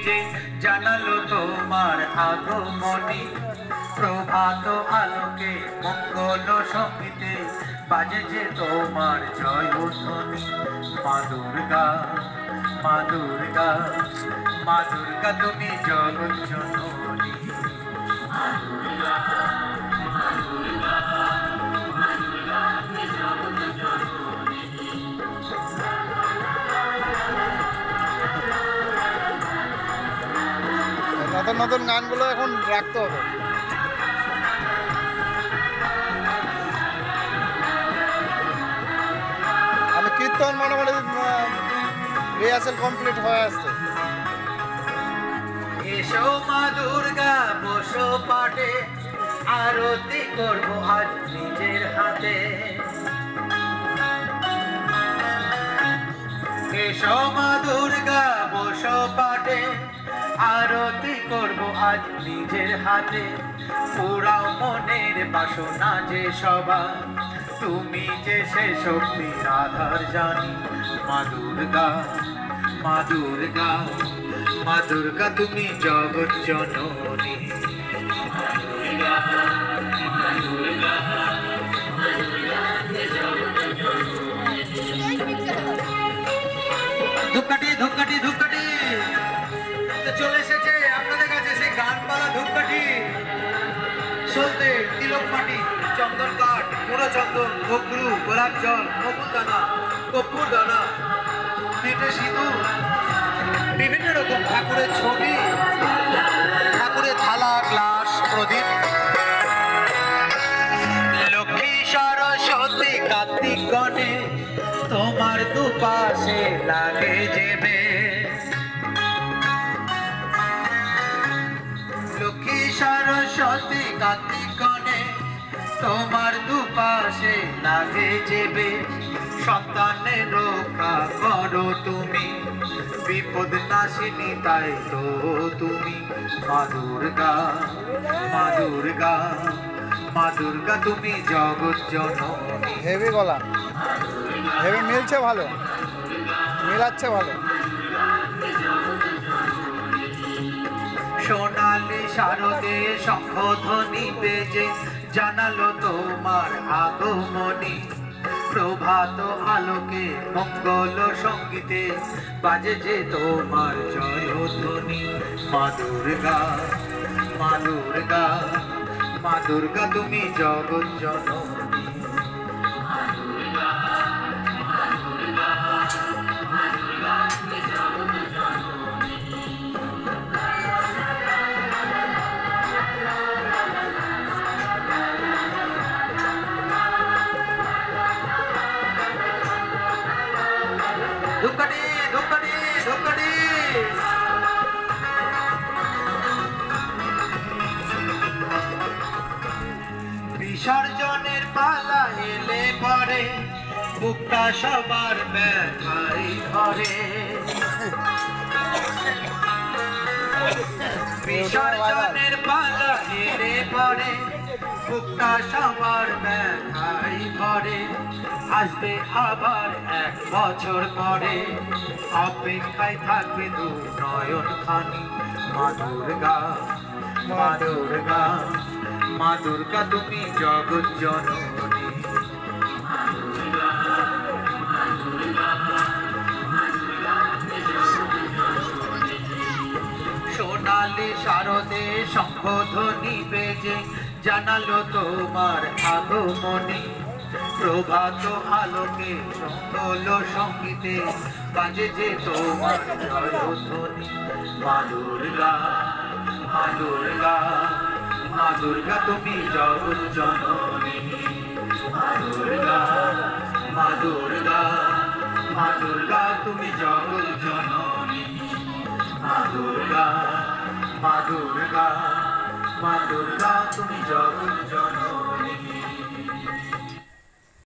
বেজে জানালো তোমার আগমনী। প্রভাত আলোকে মঙ্গল সঙ্গীতে বাজে যে তোমার জয়ধ্বনি। মা দুর্গা, মা দুর্গা, মা দুর্গা তুমি জগৎ জননী। মা দুর্গা, মা দুর্গা, মা দুর্গা তুমি জগৎ জননী। নতুন নতুন গানগুলো এখন রাখতে হবে। আমি কীর্তন মোটামুটি রিহার্সেল কমপ্লিট হয়ে আসছে। এসো মা দুর্গা বসো পাটে, আরতি করবো আজ নিজের হাতে। এসো মা দুর্গা বসো পাটে, আরতি করবো আজ নিজের হাতে। পুরাও মনের বাসনা যে সবার, তুমি যে সে শক্তির আধার জানি। মা দুর্গা, মা দুর্গা, মা দুর্গা তুমি জগৎ জননী। মা দুর্গা, মা দুর্গা, মা দুর্গা তুমি জগৎ জননী। ধূপকাঠি ধূপকাঠি ধূপকাঠি চলে এসেছে আপনাদের কাছে সেই গানপালা ধূপকাঠি। সলতে তিলক মাটি, চন্দন কাঠ, পুরো চন্দন, ঘুঘরু, গোলাপ জল, কপুর দানা, কপুর দানা, পিঠে সিঁদুর, বিভিন্ন রকম ঠাকুরের ছবি, ঠাকুরের থালা, গ্লাস, প্রদীপ। লক্ষ্মী সরস্বতী কার্তিক গণেশ তোমার দুপাশে লাগে যেবে। লক্ষ্মী সরস্বতী কার্তিক গণেশ তোমার দুপাশে লাগে যেবে। সন্তানের রক্ষা করো তুমি, বিপদ নাশিনী তাই তো তুমি। মা দুর্গা, মা দুর্গা, মা দুর্গা তুমি জগৎ জননী। হেভি গলা, হেভি মিলছে, ভালো মিলাচ্ছে ভালো। সোনালি শারদে শঙ্খধ্বনি বেজে জানালো তোমার আগমনী। প্রভাত আলোকে মঙ্গল সঙ্গীতে বাজে যে তোমার জয়ধ্বনি। মা দুর্গা, মা দুর্গা, মা দুর্গা তুমি জগৎ জননী। মা দুর্গা, মা দুর্গা, মা দুর্গা তুমি জগৎ জননী। ধূপকাঠি ধূপকাঠি ধূপকাঠি বিসর্জনের পালা এলে পরে বুকটা সবার ব্যথায় ভরে। বিসর্জনের পালা এলে পরে বুকটা সবার ব্যথায় ভরে। আসবে আবার এক বছর পরে, অপেক্ষায় থাকবে দু নয়ন খানি। মা দুর্গা, মা দুর্গা, মা দুর্গা তুমি জগৎ জননী। মা দুর্গা, মা দুর্গা, মা দুর্গা তুমি জগৎ জননী। সোনালি শারদে শঙ্খধ্বনি বেজে জানালো তোমার আগমনী। প্রভাত আলোকে মঙ্গল সঙ্গীতে বাজে যে তোমার জয়ধ্বনি। মা দুর্গা, মা দুর্গা, মা দুর্গা তুমি জগৎ জননী। মা দুর্গা, মা দুর্গা, মা দুর্গা তুমি জগৎ জননী। মা দুর্গা, মা দুর্গা, মা দুর্গা তুমি জগৎ জননী।